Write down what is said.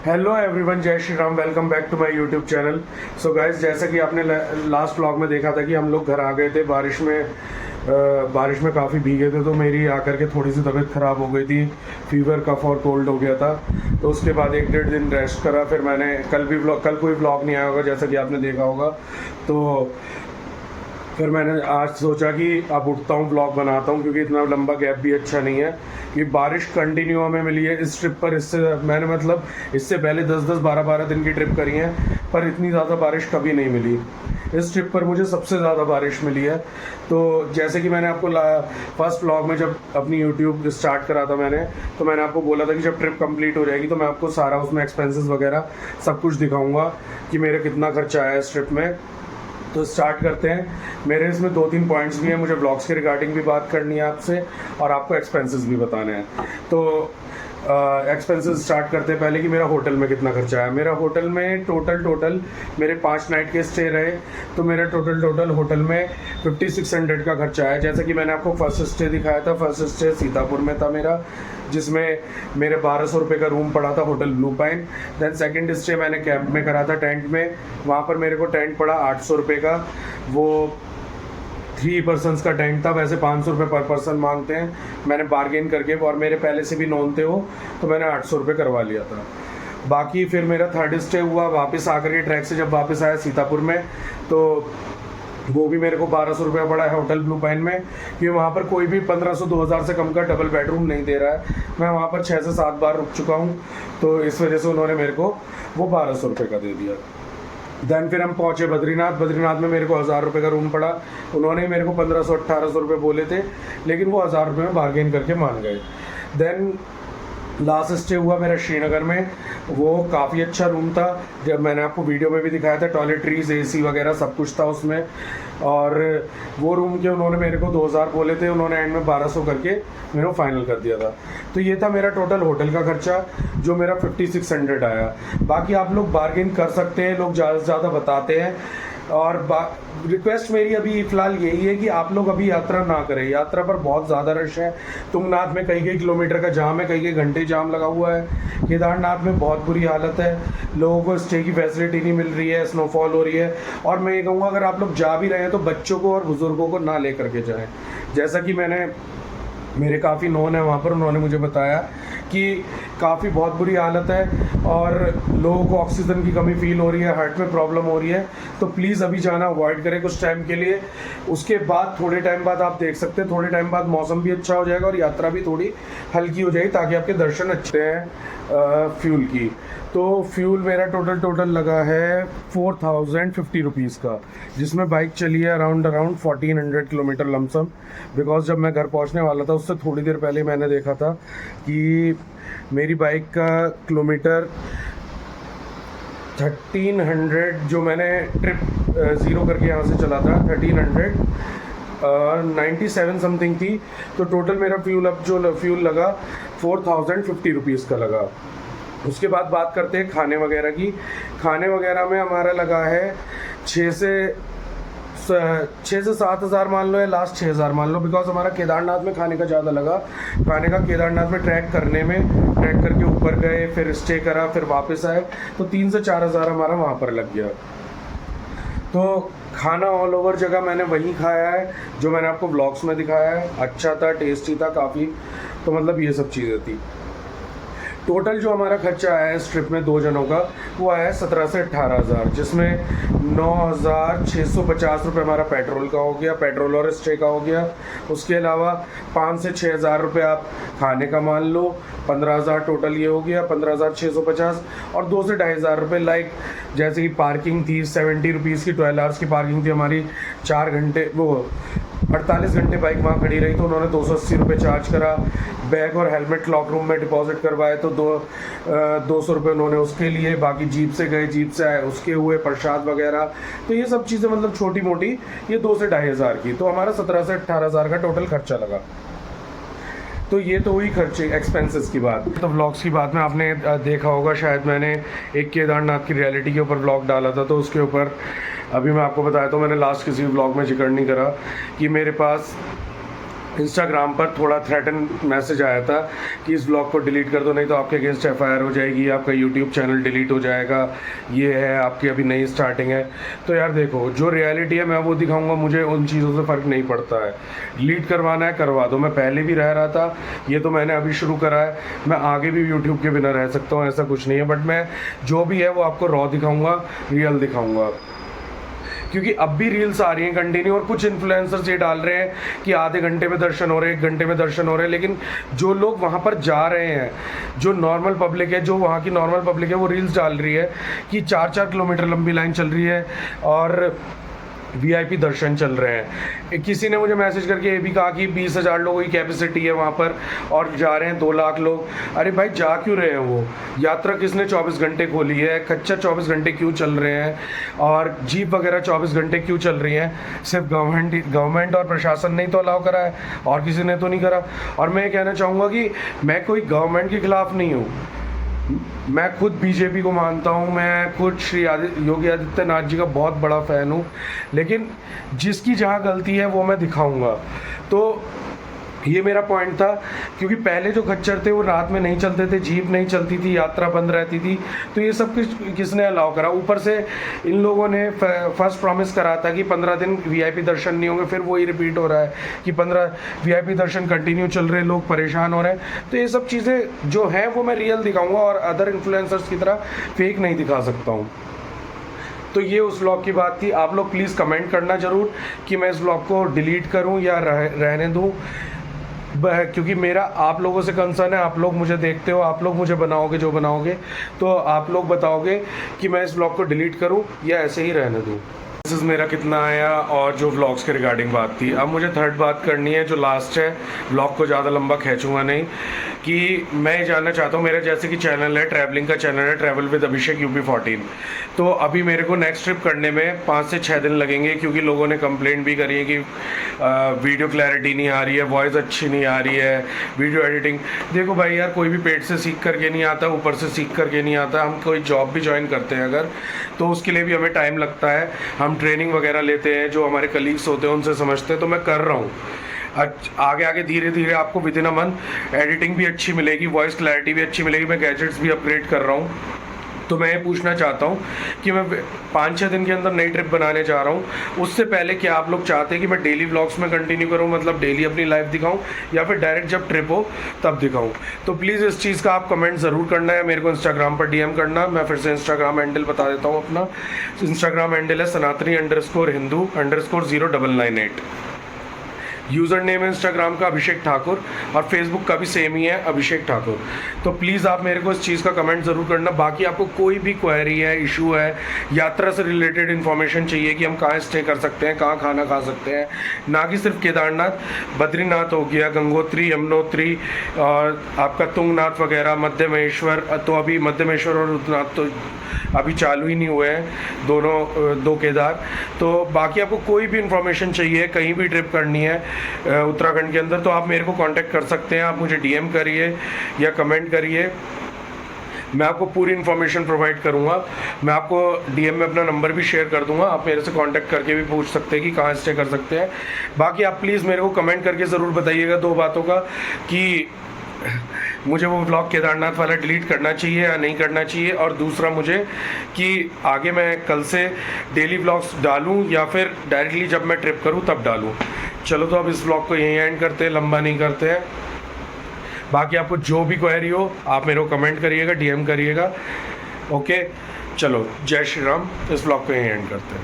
Hello everyone, जय Shri Ram. Welcome back to my YouTube channel. So guys, जैसा कि आपने लास्ट व्लॉग में देखा था कि हम लोग घर आ गए थे बारिश में काफ़ी भीगे थे, तो मेरी आकर के थोड़ी सी तबीयत ख़राब हो गई थी। फीवर, कफ और कोल्ड हो गया था। तो उसके बाद 1-1.5 दिन रेस्ट करा। फिर मैंने कल कोई व्लॉग नहीं आया होगा जैसा कि आपने देखा होगा। तो फिर मैंने आज सोचा कि अब उठता हूँ, ब्लॉग बनाता हूँ, क्योंकि इतना लंबा गैप भी अच्छा नहीं है। कि बारिश कंटिन्यू हमें मिली है इस ट्रिप पर। इससे पहले 10-10, 12-12 दिन की ट्रिप करी है, पर इतनी ज़्यादा बारिश कभी नहीं मिली। इस ट्रिप पर मुझे सबसे ज़्यादा बारिश मिली है। तो जैसे कि मैंने आपको फर्स्ट व्लॉग में जब अपनी यूट्यूब स्टार्ट करा था तो मैंने आपको बोला था कि जब ट्रिप कंप्लीट हो जाएगी तो मैं आपको सारा उसमें एक्सपेंसेस वगैरह सब कुछ दिखाऊंगा कि मेरे कितना खर्चा आया इस ट्रिप में। तो स्टार्ट करते हैं। मेरे इसमें 2-3 पॉइंट्स भी हैं, मुझे ब्लॉग्स के रिगार्डिंग भी बात करनी है आपसे, और आपको एक्सपेंसेस भी बताने हैं। तो एक्सपेंसेस स्टार्ट करते हैं पहले कि मेरा होटल में कितना खर्चा आया। मेरा होटल में टोटल मेरे 5 नाइट के स्टे रहे, तो मेरा टोटल होटल में 5600 का खर्चा आया। जैसे कि मैंने आपको फर्स्ट स्टे दिखाया था, फर्स्ट स्टे सीतापुर में था मेरा, जिसमें मेरे 1200 रुपये का रूम पड़ा था, hotel Blue Pine. Then second stay मैंने कैंप में करा था, टेंट में। वहाँ पर मेरे को टेंट पड़ा 800 रुपये का। वो 3 पर्सनस का टेंट था, वैसे 500 रुपये पर पर्सन मांगते हैं। मैंने बार्गेन करके, और मेरे पहले से भी नॉन थे वो, तो मैंने 800 रुपये करवा लिया था। बाकी फिर मेरा थर्ड स्टे हुआ वापस आकर के ट्रैक से, जब वापस आया सीतापुर में, तो वो भी मेरे को 1200 रुपया पड़ा है होटल ब्लू पाइन में। क्योंकि वहाँ पर कोई भी 1500-2000 से कम का डबल बेडरूम नहीं दे रहा है। मैं वहाँ पर 6 से 7 बार रुक चुका हूँ, तो इस वजह से उन्होंने मेरे को वो 1200 रुपये का दे दिया। देन फिर हम पहुँचे बद्रीनाथ में मेरे को 1000 रुपये का रूम पड़ा। उन्होंने मेरे को 1500-1800 रुपये बोले थे, लेकिन वो 1000 रुपये में बार्गेन करके मान गए। देन लास्ट स्टे हुआ मेरा श्रीनगर में। वो काफ़ी अच्छा रूम था, जब मैंने आपको वीडियो में भी दिखाया था। टॉयलेटरीज, एसी वगैरह सब कुछ था उसमें। और वो रूम के उन्होंने मेरे को 2000 बोले थे, उन्होंने एंड में 1200 करके मेरे को फाइनल कर दिया था। तो ये था मेरा टोटल होटल का खर्चा, जो मेरा 5600 आया। बाकी आप लोग बार्गेन कर सकते हैं, लोग ज़्यादा से ज़्यादा बताते हैं। और रिक्वेस्ट मेरी अभी फ़िलहाल यही है कि आप लोग अभी यात्रा ना करें। यात्रा पर बहुत ज़्यादा रश है। तुंगनाथ में कई किलोमीटर का जाम है, कई घंटे जाम लगा हुआ है। केदारनाथ में बहुत बुरी हालत है, लोगों को स्टे की फैसिलिटी नहीं मिल रही है, स्नोफॉल हो रही है। और मैं ये कहूँगा, अगर आप लोग जा भी रहे हैं तो बच्चों को और बुज़ुर्गों को ना ले करके जाएँ। जैसा कि मेरे काफ़ी नोन है वहाँ पर, उन्होंने मुझे बताया कि काफ़ी बहुत बुरी हालत है और लोगों को ऑक्सीजन की कमी फील हो रही है, हार्ट में प्रॉब्लम हो रही है। तो प्लीज़ अभी जाना अवॉइड करें कुछ टाइम के लिए। उसके बाद थोड़े टाइम बाद आप देख सकते हैं, थोड़े टाइम बाद मौसम भी अच्छा हो जाएगा और यात्रा भी थोड़ी हल्की हो जाएगी, ताकि आपके दर्शन अच्छे हैं। फ्यूल की, तो फ्यूल मेरा टोटल लगा है 4050 रुपीज़ का, जिसमें बाइक चली है अराउंड 1400 किलोमीटर लमसम। बिकॉज जब मैं घर पहुंचने वाला था उससे थोड़ी देर पहले मैंने देखा था कि मेरी बाइक का किलोमीटर 1300, जो मैंने ट्रिप ज़ीरो करके यहाँ से चला था, 1397 समथिंग थी। तो टोटल मेरा फ्यूल लगा 4050 रुपीज़ का लगा। उसके बाद बात करते हैं खाने वगैरह की। खाने वगैरह में हमारा लगा है 6 से 7 हज़ार मान लो, या लास्ट 6 हज़ार मान लो। बिकॉज हमारा केदारनाथ में खाने का ज़्यादा लगा। खाने का केदारनाथ में ट्रैक करके ऊपर गए, फिर स्टे करा, फिर वापस आए, तो 3 से 4 हज़ार हमारा वहाँ पर लग गया। तो खाना ऑल ओवर जगह मैंने वहीं खाया है जो मैंने आपको ब्लॉग्स में दिखाया है। अच्छा था, टेस्टी था काफ़ी। तो मतलब ये सब चीज़ें थी। टोटल जो हमारा खर्चा आया इस ट्रिप में 2 जनों का, वो आया 17 से 18 हज़ार, जिसमें 9650 रुपये हमारा पेट्रोल का हो गया, पेट्रोल और स्टे का हो गया। उसके अलावा 5 से 6 हज़ार रुपये आप खाने का मान लो, 15 हज़ार टोटल ये हो गया, 15,650। और 2 से 2,500 रुपये लाइक जैसे कि पार्किंग थी 70 रुपीज़ की, 12 आवर्स की पार्किंग थी हमारी। 4 घंटे 48 घंटे बाइक वहाँ खड़ी रही, तो उन्होंने 280 रुपये चार्ज करा। बैग और हेलमेट लॉक रूम में डिपॉजिट करवाए, तो 200 रुपये उन्होंने उसके लिए। बाकी जीप से गए, जीप से आए, उसके हुए प्रसाद वगैरह। तो ये सब चीज़ें मतलब छोटी मोटी, ये 2 से 2,500 की। तो हमारा 17 से 18 हज़ार का टोटल खर्चा लगा। तो ये तो हुई खर्चे एक्सपेंसेस की बात। तो व्लॉग्स की बात में आपने देखा होगा शायद, मैंने एक केदारनाथ की रियलिटी के ऊपर व्लॉग डाला था, तो उसके ऊपर अभी मैं आपको बताया, तो मैंने लास्ट किसी व्लॉग में जिक्र नहीं करा कि मेरे पास इंस्टाग्राम पर थोड़ा थ्रेटन मैसेज आया था कि इस ब्लॉग को डिलीट कर दो, नहीं तो आपके अगेंस्ट एफआईआर हो जाएगी, आपका यूट्यूब चैनल डिलीट हो जाएगा, ये है, आपकी अभी नई स्टार्टिंग है। तो यार देखो, जो रियलिटी है मैं वो दिखाऊंगा, मुझे उन चीज़ों से फ़र्क नहीं पड़ता है। डिलीट करवाना है करवा दो, मैं पहले भी रह रहा था, ये तो मैंने अभी शुरू करा है, मैं आगे भी यूट्यूब के बिना रह सकता हूँ, ऐसा कुछ नहीं है। बट मैं जो भी है वो आपको रॉ दिखाऊँगा, रियल दिखाऊँगा, क्योंकि अब भी रील्स आ रही हैं कंटिन्यू, और कुछ इन्फ्लुएंसर्स ये डाल रहे हैं कि आधे घंटे में दर्शन हो रहे हैं, 1 घंटे में दर्शन हो रहे हैं, लेकिन जो लोग वहाँ पर जा रहे हैं, जो नॉर्मल पब्लिक है, जो वहाँ की नॉर्मल पब्लिक है, वो रील्स डाल रही है कि 4-4 किलोमीटर लंबी लाइन चल रही है और वीआईपी दर्शन चल रहे हैं। किसी ने मुझे मैसेज करके ये भी कहा कि 20,000 लोगों की कैपेसिटी है वहाँ पर और जा रहे हैं 2 लाख लोग। अरे भाई, जा क्यों रहे हैं वो? यात्रा किसने 24 घंटे खोली है? खच्चर 24 घंटे क्यों चल रहे हैं? और जीप वगैरह 24 घंटे क्यों चल रही हैं? सिर्फ गवर्नमेंट और प्रशासन ने ही तो अलाउ करा है, और किसी ने तो नहीं करा। और मैं ये कहना चाहूँगा कि मैं कोई गवर्नमेंट के खिलाफ नहीं हूँ, मैं खुद बीजेपी को मानता हूँ, मैं खुद श्री योगी आदित्यनाथ जी का बहुत बड़ा फ़ैन हूँ, लेकिन जिसकी जहाँ गलती है वो मैं दिखाऊंगा। तो ये मेरा पॉइंट था, क्योंकि पहले जो खच्चर थे वो रात में नहीं चलते थे, जीप नहीं चलती थी, यात्रा बंद रहती थी, तो ये सब किसने अलाउ करा? ऊपर से इन लोगों ने फर्स्ट प्रॉमिस करा था कि 15 दिन वीआईपी दर्शन नहीं होंगे, फिर वही रिपीट हो रहा है कि 15 वीआईपी दर्शन कंटिन्यू चल रहे हैं, लोग परेशान हो रहे हैं। तो ये सब चीज़ें जो हैं वो मैं रियल दिखाऊंगा, और अदर इन्फ्लुएंसर्स की तरह फेक नहीं दिखा सकता हूँ। तो ये उस व्लॉग की बात थी। आप लोग प्लीज़ कमेंट करना ज़रूर कि मैं इस व्लॉग को डिलीट करूँ या रहने दूँ, क्योंकि मेरा आप लोगों से कंसर्न है। आप लोग मुझे देखते हो, आप लोग मुझे बनाओगे जो बनाओगे, तो आप लोग बताओगे कि मैं इस व्लॉग को डिलीट करूं या ऐसे ही रहने दूं। मैसेज मेरा कितना आया, और जो व्लॉग्स के रिगार्डिंग बात थी। अब मुझे थर्ड बात करनी है, जो लास्ट है, व्लॉग को ज़्यादा लंबा खींचूंगा नहीं, कि मैं जानना चाहता हूँ, मेरा जैसे कि चैनल है, ट्रैवलिंग का चैनल है, ट्रैवल विद अभिषेक UP14। तो अभी मेरे को नेक्स्ट ट्रिप करने में 5 से 6 दिन लगेंगे, क्योंकि लोगों ने कंप्लेंट भी करी है कि वीडियो क्लैरिटी नहीं आ रही है, वॉइस अच्छी नहीं आ रही है, वीडियो एडिटिंग। देखो भाई यार, कोई भी पेट से सीख करके नहीं आता, ऊपर से सीख करके नहीं आता। हम कोई जॉब भी ज्वाइन करते हैं अगर, तो उसके लिए भी हमें टाइम लगता है, हम ट्रेनिंग वगैरह लेते हैं, जो हमारे कलीग्स होते हैं उनसे समझते हैं। तो मैं कर रहा हूँ, आगे आगे धीरे धीरे आपको with in a month editing भी अच्छी मिलेगी, वॉइस क्लैरिटी भी अच्छी मिलेगी, मैं गैजेट्स भी अपग्रेड कर रहा हूँ। तो मैं ये पूछना चाहता हूँ कि मैं 5-6 दिन के अंदर नई ट्रिप बनाने जा रहा हूँ। उससे पहले क्या आप लोग चाहते हैं कि मैं डेली व्लॉग्स में कंटिन्यू करूँ, मतलब डेली अपनी लाइफ दिखाऊँ, या फिर डायरेक्ट जब ट्रिप हो तब दिखाऊँ? तो प्लीज़ इस चीज़ का आप कमेंट ज़रूर करना है, मेरे को इंस्टाग्राम पर DM करना। मैं फिर से इंस्टाग्राम हैंडल बता देता हूँ अपना। इंस्टाग्राम हैंडल है sanatani_hindu_0998। यूज़र नेम है इंस्टाग्राम का अभिषेक ठाकुर, और फेसबुक का भी सेम ही है, अभिषेक ठाकुर। तो प्लीज़ आप मेरे को इस चीज़ का कमेंट ज़रूर करना। बाकी आपको कोई भी क्वेरी है, इशू है, यात्रा से रिलेटेड इन्फॉर्मेशन चाहिए कि हम कहाँ स्टे कर सकते हैं, कहाँ खाना खा सकते हैं, ना कि सिर्फ केदारनाथ, बद्रीनाथ हो गया, गंगोत्री, यमुनोत्री, और आपका तुंगनाथ वगैरह, मध्यमेश्वर। तो अभी मध्यमेश्वर और रुद्रनाथ तो अभी चालू ही नहीं हुए हैं, दोनों 2 केदार। तो बाकी आपको कोई भी इन्फॉर्मेशन चाहिए, कहीं भी ट्रिप करनी है उत्तराखंड के अंदर, तो आप मेरे को कांटेक्ट कर सकते हैं। आप मुझे DM करिए या कमेंट करिए, मैं आपको पूरी इन्फॉर्मेशन प्रोवाइड करूंगा। मैं आपको DM में अपना नंबर भी शेयर कर दूंगा, आप मेरे से कांटेक्ट करके भी पूछ सकते हैं कि कहाँ स्टे कर सकते हैं। बाकी आप प्लीज़ मेरे को कमेंट करके ज़रूर बताइएगा 2 बातों का, कि मुझे वो व्लॉग केदारनाथ वाला डिलीट करना चाहिए या नहीं करना चाहिए, और दूसरा मुझे कि आगे मैं कल से डेली व्लॉग्स डालूं या फिर डायरेक्टली जब मैं ट्रिप करूं तब डालूं। चलो, तो अब इस व्लॉग को यहीं एंड करते हैं, लंबा नहीं करते हैं। बाकी आपको जो भी क्वेरी हो आप मेरे को कमेंट करिएगा, DM करिएगा। ओके, चलो, जय श्री राम। इस व्लॉग को यहीं एंड करते हैं।